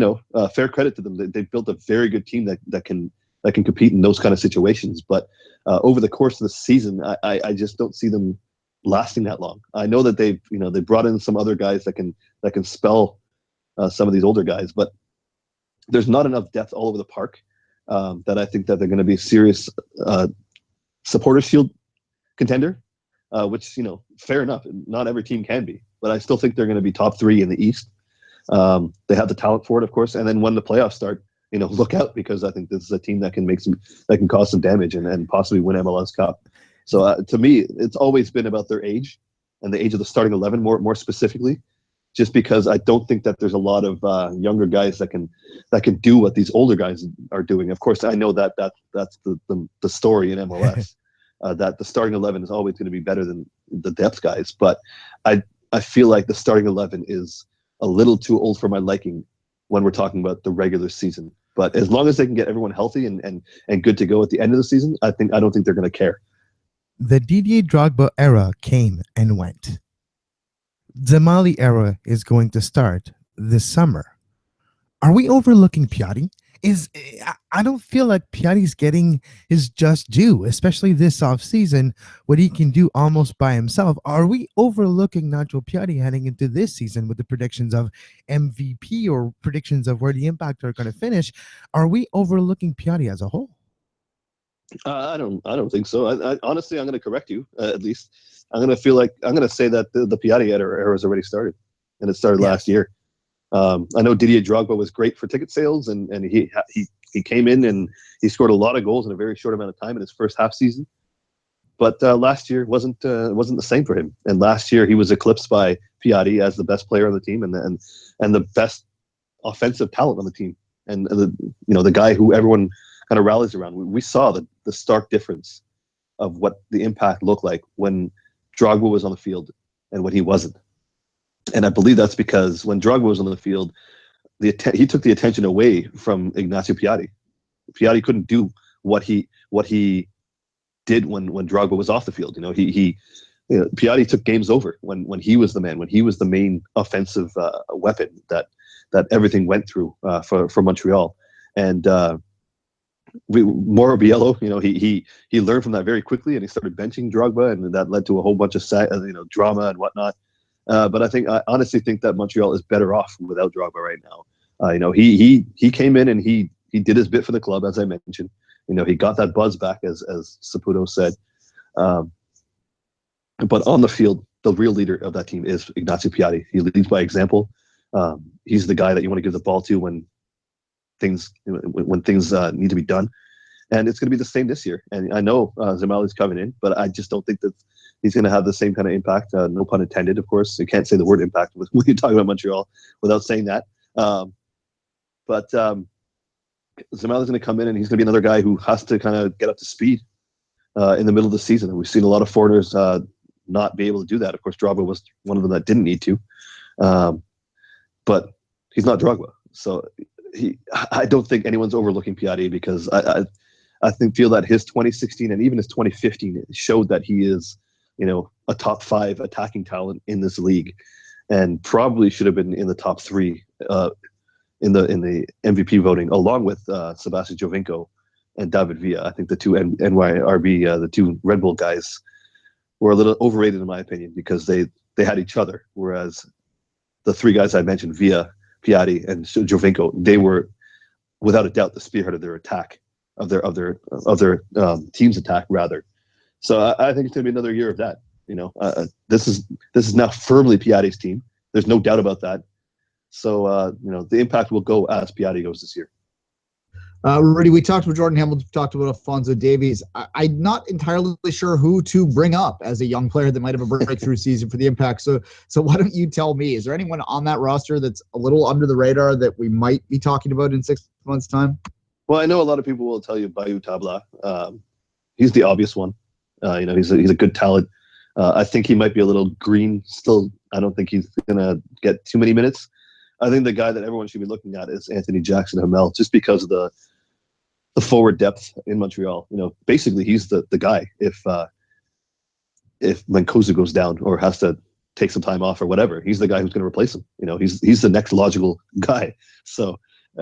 fair credit to them. They've built a very good team that can compete in those kind of situations. But over the course of the season, I just don't see them lasting that long. I know that they brought in some other guys that can spell some of these older guys, but there's not enough depth all over the park that I think that they're going to be a serious Supporters Shield contender, which, fair enough. Not every team can be, but I still think they're going to be top 3 in the East. They have the talent for it, of course. And then when the playoffs start, look out, because I think this is a team that can cause some damage and possibly win MLS Cup. So to me, it's always been about their age and the age of the starting 11 more specifically, just because I don't think that there's a lot of younger guys that can do what these older guys are doing. Of course, I know that's the story in MLS, that the starting 11 is always going to be better than the depth guys. But I feel like the starting 11 is a little too old for my liking when we're talking about the regular season. But as long as they can get everyone healthy and good to go at the end of the season, I don't think they're going to care. The Didier Drogba era came and went. The Mali era is going to start this summer. Are we overlooking Piatti? I don't feel like Piatti's getting his just due, especially this offseason, what he can do almost by himself. Are we overlooking Nacho Piatti heading into this season with the predictions of MVP or predictions of where the Impact are going to finish? Are we overlooking Piatti as a whole? I don't think so. I honestly, I'm going to correct you. At least I'm going to say that the Piatti era has already started, and it started last year. I know Didier Drogba was great for ticket sales, and he came in and he scored a lot of goals in a very short amount of time in his first half season. But last year wasn't the same for him. And last year he was eclipsed by Piatti as the best player on the team and the best offensive talent on the team, and the guy who everyone kind of rallies around. We saw the stark difference of what the Impact looked like when Drogba was on the field and when he wasn't. And I believe that's because when Drogba was on the field, he took the attention away from Ignacio Piatti. Piatti couldn't do what he did when Drogba was off the field. Piatti took games over when he was the man, when he was the main offensive weapon that everything went through for Montreal. And Mauro Biello, he learned from that very quickly, and he started benching Drogba, and that led to a whole bunch of drama and whatnot. But I honestly think that Montreal is better off without Drogba right now. He came in and he did his bit for the club, as I mentioned. He got that buzz back, as Saputo said. But on the field, the real leader of that team is Ignacio Piatti. He leads by example. He's the guy that you want to give the ball to when things need to be done. And it's going to be the same this year. And I know Zamali's coming in, but I just don't think that he's going to have the same kind of impact. No pun intended, of course. You can't say the word impact when you're talking about Montreal without saying that. But Zamali's going to come in, and he's going to be another guy who has to kind of get up to speed in the middle of the season. And we've seen a lot of foreigners not be able to do that. Of course, Drogba was one of them that didn't need to. But he's not Drogba. So I don't think anyone's overlooking Piatti, because I feel that his 2016 and even his 2015 showed that he is, a top 5 attacking talent in this league, and probably should have been in the top 3 in the MVP voting, along with Sebastian Giovinco and David Villa. I think the two NYRB, the two Red Bull guys, were a little overrated in my opinion, because they had each other, whereas the 3 guys I mentioned, Villa, Piatti, and Giovinco, they were without a doubt the spearhead of their attack, of their team's attack rather. So I think it's going to be another year of that. This is now firmly Piatti's team. There's no doubt about that. So the Impact will go as Piatti goes this year. Rudy, we talked about Jordan Hamilton, talked about Alphonso Davies. I'm not entirely sure who to bring up as a young player that might have a breakthrough season for the Impact. So why don't you tell me, is there anyone on that roster that's a little under the radar that we might be talking about in 6 months' time? Well, I know a lot of people will tell you Bayou Tabla. He's the obvious one. He's a good talent. I think he might be a little green still. I don't think he's going to get too many minutes. I think the guy that everyone should be looking at is Anthony Jackson-Hamel, just because of the forward depth in Montreal. Basically he's the guy if Mancosu goes down or has to take some time off or whatever. He's the guy who's going to replace him. He's the next logical guy. So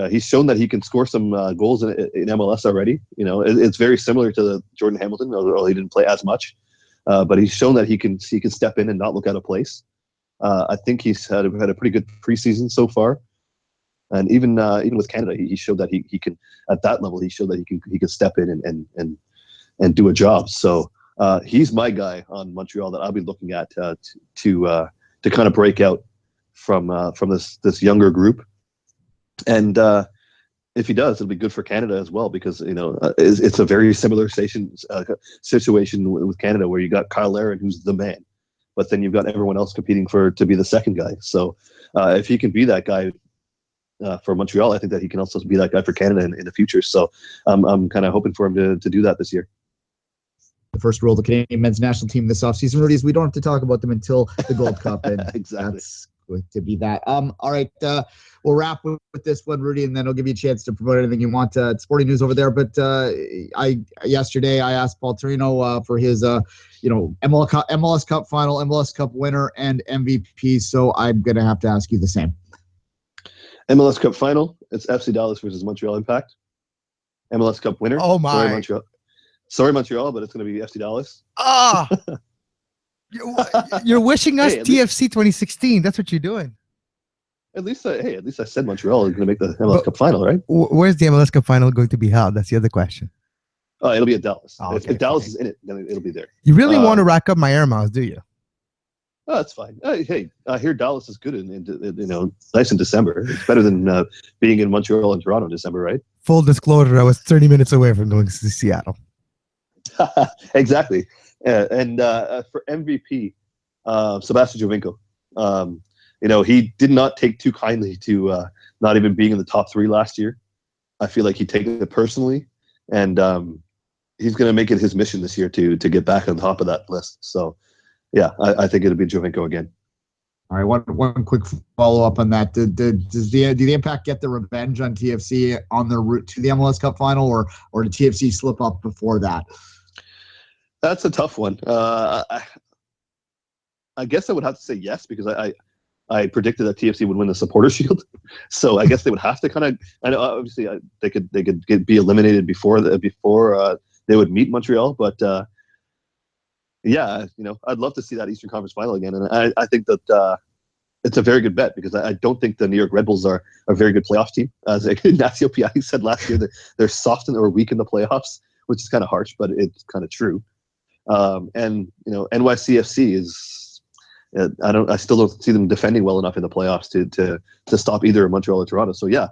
he's shown that he can score some goals in MLS already. It's very similar to Jordan Hamilton, although he didn't play as much. But he's shown that he can step in and not look out of place. I think he's had a pretty good preseason so far. And even with Canada, he showed that he can, at that level, he showed that he can step in and do a job. So he's my guy on Montreal that I'll be looking at to kind of break out from this younger group. And if he does, it'll be good for Canada as well, because it's a very similar situation with Canada, where you got Kyle Larin, who's the man, but then you've got everyone else competing to be the second guy. So if he can be that guy for Montreal, I think that he can also be that guy for Canada in the future. So I'm kind of hoping for him to do that this year. The first rule of the Canadian men's national team this offseason, Rudy, is we don't have to talk about them until the Gold Cup. And exactly. That's going to be that. All right. We'll wrap with this one, Rudy, and then I'll give you a chance to promote anything you want. Sporting news over there. But yesterday I asked Paul Torino for his MLS Cup final, MLS Cup winner, and MVP. So I'm going to have to ask you the same. MLS Cup final, it's FC Dallas versus Montreal Impact. MLS Cup winner. Oh, my. Sorry, Montreal, but it's going to be FC Dallas. Ah! You're wishing us TFC 2016. That's what you're doing. At least I said Montreal is going to make the MLS Cup final, right? Where's the MLS Cup final going to be held? That's the other question. It'll be at Dallas. Oh, okay, if Dallas is in it, then it'll be there. You really want to rack up my air miles, do you? Oh, that's fine. Hey, I hear Dallas is good nice in December. It's better than being in Montreal and Toronto in December, right? Full disclosure, I was 30 minutes away from going to Seattle. Exactly. And for MVP, Sebastian Giovinco. He did not take too kindly to not even being in the top 3 last year. I feel like he taken it personally, and he's going to make it his mission this year to get back on top of that list. So, yeah, I think it'll be Giovinco again. All right, one quick follow-up on that. Do the Impact get the revenge on TFC on their route to the MLS Cup final, or did TFC slip up before that? That's a tough one. I guess I would have to say yes, because I predicted that TFC would win the Supporter Shield, so I guess they would have to kind of. I know obviously they could be eliminated before they would meet Montreal, but yeah, I'd love to see that Eastern Conference final again, and I think that it's a very good bet, because I don't think the New York Red Bulls are a very good playoff team. As Ignacio Piatti said last year, they're soft or weak in the playoffs, which is kind of harsh, but it's kind of true. And NYCFC is. I still don't see them defending well enough in the playoffs to stop either Montreal or Toronto. So yeah,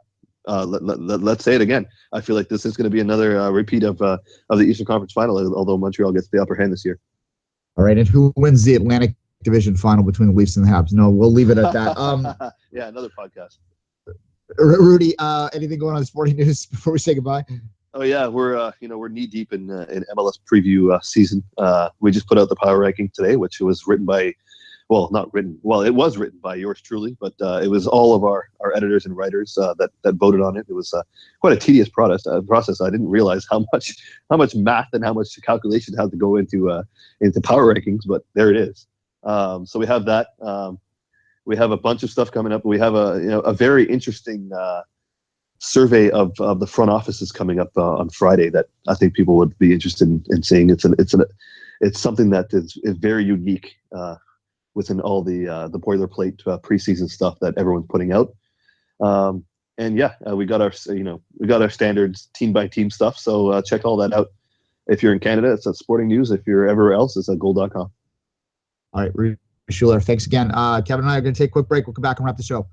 let's say it again. I feel like this is going to be another repeat of the Eastern Conference final, although Montreal gets the upper hand this year. All right, and who wins the Atlantic Division final between the Leafs and the Habs? No, we'll leave it at that. Yeah, another podcast. Rudy, anything going on in sporting news before we say goodbye? Oh yeah, we're knee deep in MLS preview season. We just put out the power ranking today, which was written by. Well, not written. Well, it was written by yours truly, but it was all of our editors and writers that voted on it. It was quite a tedious process. I didn't realize how much math and how much calculation had to go into power rankings, but there it is. So we have that. We have a bunch of stuff coming up. We have a very interesting survey of the front offices coming up on Friday that I think people would be interested in seeing. It's something that is very unique. Within all the boilerplate preseason stuff that everyone's putting out, and yeah, we got our standards team by team stuff. So check all that out. If you're in Canada, it's at Sporting News. If you're everywhere else, it's at goal.com. All right, Rudi Schuller, thanks again. Kevin and I are going to take a quick break. We'll come back and wrap the show.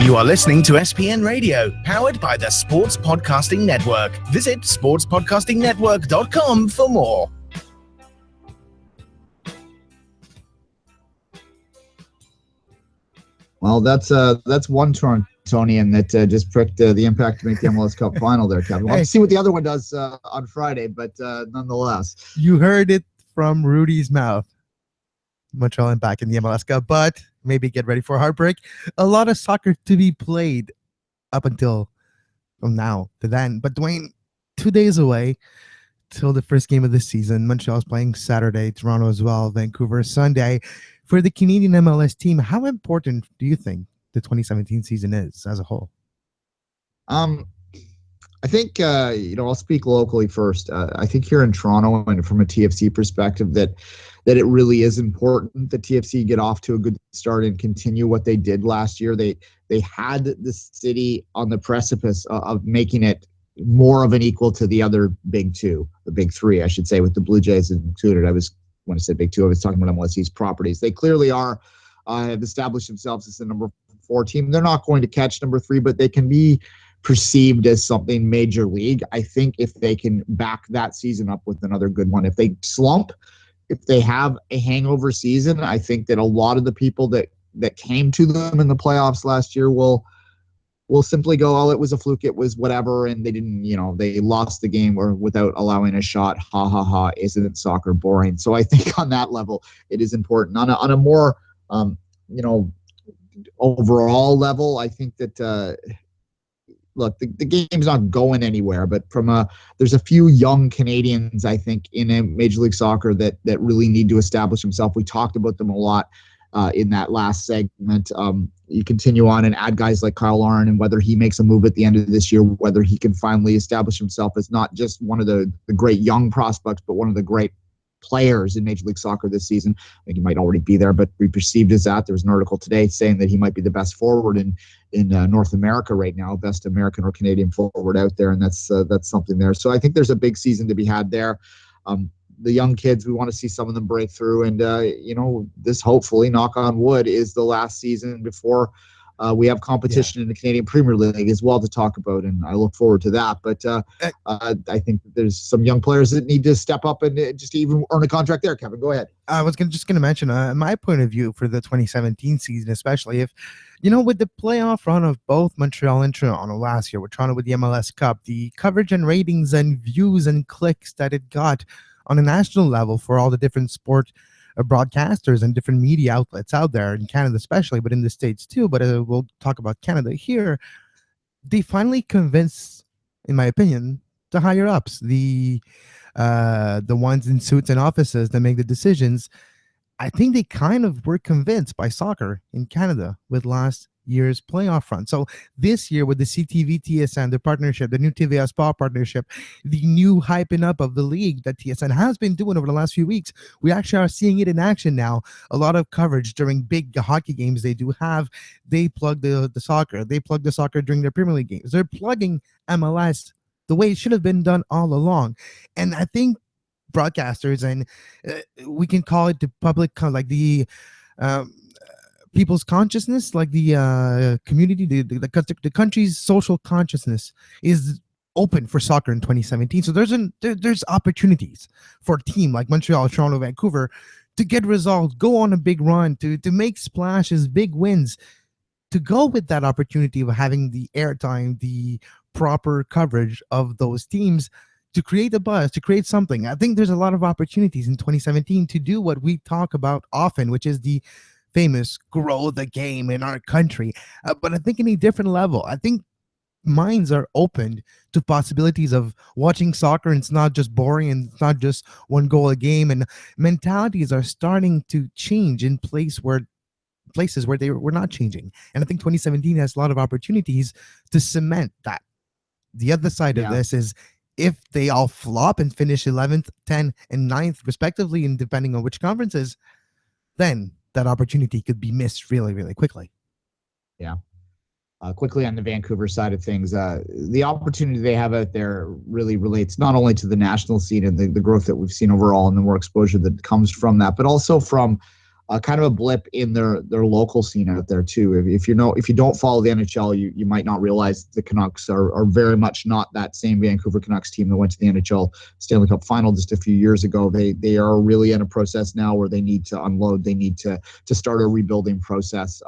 You are listening to SPN Radio, powered by the Sports Podcasting Network. Visit sportspodcastingnetwork.com for more. Well, that's one Torontonian that just pricked the impact to make the MLS Cup final there, Kevin. We'll have to see what the other one does on Friday, but nonetheless. You heard it from Rudy's mouth. Montreal back in the MLS Cup, but maybe get ready for a heartbreak. A lot of soccer to be played up until from now to then. But Duane, 2 days away till the first game of the season. Montreal's playing Saturday, Toronto as well, Vancouver Sunday. For the Canadian MLS team, how important do you think the 2017 season is as a whole? I think, I'll speak locally first. I think here in Toronto and from a TFC perspective that it really is important that TFC get off to a good start and continue what they did last year. They had the city on the precipice of making it more of an equal to the other big three, I should say, with the Blue Jays included. When I said big two, I was talking about MLS East properties. They clearly have established themselves as the number 4 team. They're not going to catch number 3, but they can be perceived as something major league. I think if they can back that season up with another good one, if they slump, if they have a hangover season, I think that a lot of the people that came to them in the playoffs last year will simply go, oh, it was a fluke, it was whatever, and they didn't, they lost the game or without allowing a shot. Ha ha ha! Isn't soccer boring? So I think on that level, it is important. On a more, overall level, I think that. Look, the game's not going anywhere, but there's a few young Canadians, I think, in Major League Soccer that really need to establish themselves. We talked about them a lot in that last segment. You continue on and add guys like Kyle Larin, and whether he makes a move at the end of this year, whether he can finally establish himself as not just one of the great young prospects, but one of the great players in Major League Soccer this season. I think he might already be there, but be perceived as that. There was an article today saying that he might be the best forward in North America right now, best American or Canadian forward out there, and that's something there. So I think there's a big season to be had there. The young kids, we want to see some of them break through, and this hopefully, knock on wood, is the last season before we have competition in the Canadian Premier League as well to talk about, and I look forward to that. But I think there's some young players that need to step up and just even earn a contract there. Kevin, go ahead. I was just going to mention my point of view for the 2017 season, especially if, with the playoff run of both Montreal and Toronto last year, with Toronto with the MLS Cup, the coverage and ratings and views and clicks that it got on a national level for all the different sport broadcasters and different media outlets out there in Canada especially, but in the States too, but we'll talk about Canada here. They finally convinced, in my opinion, the higher ups, the ones in suits and offices that make the decisions. I think they kind of were convinced by soccer in Canada with last year's playoff run. So this year with the CTV TSN, the partnership, the new TVA Sport partnership, the new hyping up of the league that TSN has been doing over the last few weeks, we actually are seeing it in action now. A lot of coverage during big hockey games they do have. They plug the soccer. They plug the soccer during their Premier League games. They're plugging MLS the way it should have been done all along. And I think broadcasters, and we can call it the public, like the people's consciousness, like the community, the country's social consciousness is open for soccer in 2017. So there's opportunities for a team like Montreal, Toronto, Vancouver to get results, go on a big run, to make splashes, big wins, to go with that opportunity of having the airtime, the proper coverage of those teams, to create a buzz, to create something. I think there's a lot of opportunities in 2017 to do what we talk about often, which is the famous grow the game in our country. But I think in a different level. I think minds are opened to possibilities of watching soccer, and it's not just boring, and it's not just one goal a game, and mentalities are starting to change in places where they were not changing. And I think 2017 has a lot of opportunities to cement that. The other side of this is, if they all flop and finish 11th, 10th, and 9th respectively, and depending on which conferences, then that opportunity could be missed really, really quickly. Yeah. Quickly on the Vancouver side of things, the opportunity they have out there really relates not only to the national scene and the growth that we've seen overall and the more exposure that comes from that, but also from kind of a blip in their local scene out there too. If you don't follow the NHL, you might not realize the Canucks are very much not that same Vancouver Canucks team that went to the NHL Stanley Cup final just a few years ago. They are really in a process now where they need to unload. They need to start a rebuilding process.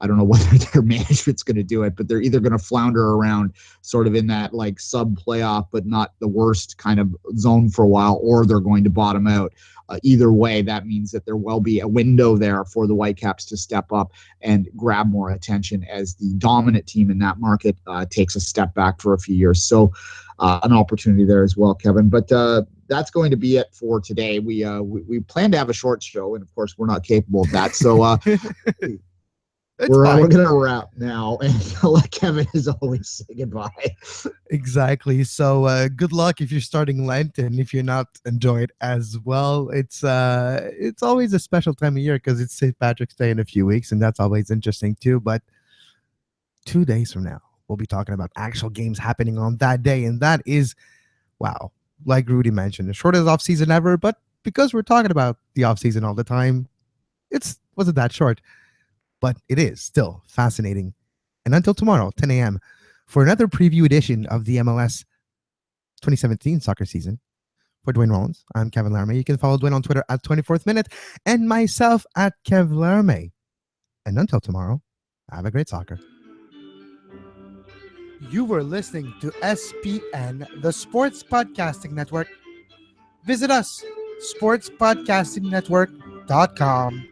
I don't know whether their management's going to do it, but they're either going to flounder around sort of in that like sub playoff, but not the worst kind of zone for a while, or they're going to bottom out. Either way, that means that there will be a window there for the Whitecaps to step up and grab more attention as the dominant team in that market takes a step back for a few years. So an opportunity there as well, Kevin. But that's going to be it for today. We plan to have a short show, and of course, we're not capable of that. So we're going to wrap now, and I'll let Kevin, as always, say goodbye. Exactly. So good luck if you're starting Lent, and if you're not, enjoy it as well. It's always a special time of year because it's St. Patrick's Day in a few weeks, and that's always interesting too. But 2 days from now, we'll be talking about actual games happening on that day, and that is, wow, like Rudi mentioned, the shortest off season ever. But because we're talking about the off season all the time, wasn't that short. But it is still fascinating. And until tomorrow, 10 a.m., for another preview edition of the MLS 2017 soccer season, for Duane Rollins, I'm Kevin Laramee. You can follow Duane on Twitter at 24th Minute and myself at Kev Laramee. And until tomorrow, have a great soccer. You were listening to SPN, the Sports Podcasting Network. Visit us, sportspodcastingnetwork.com.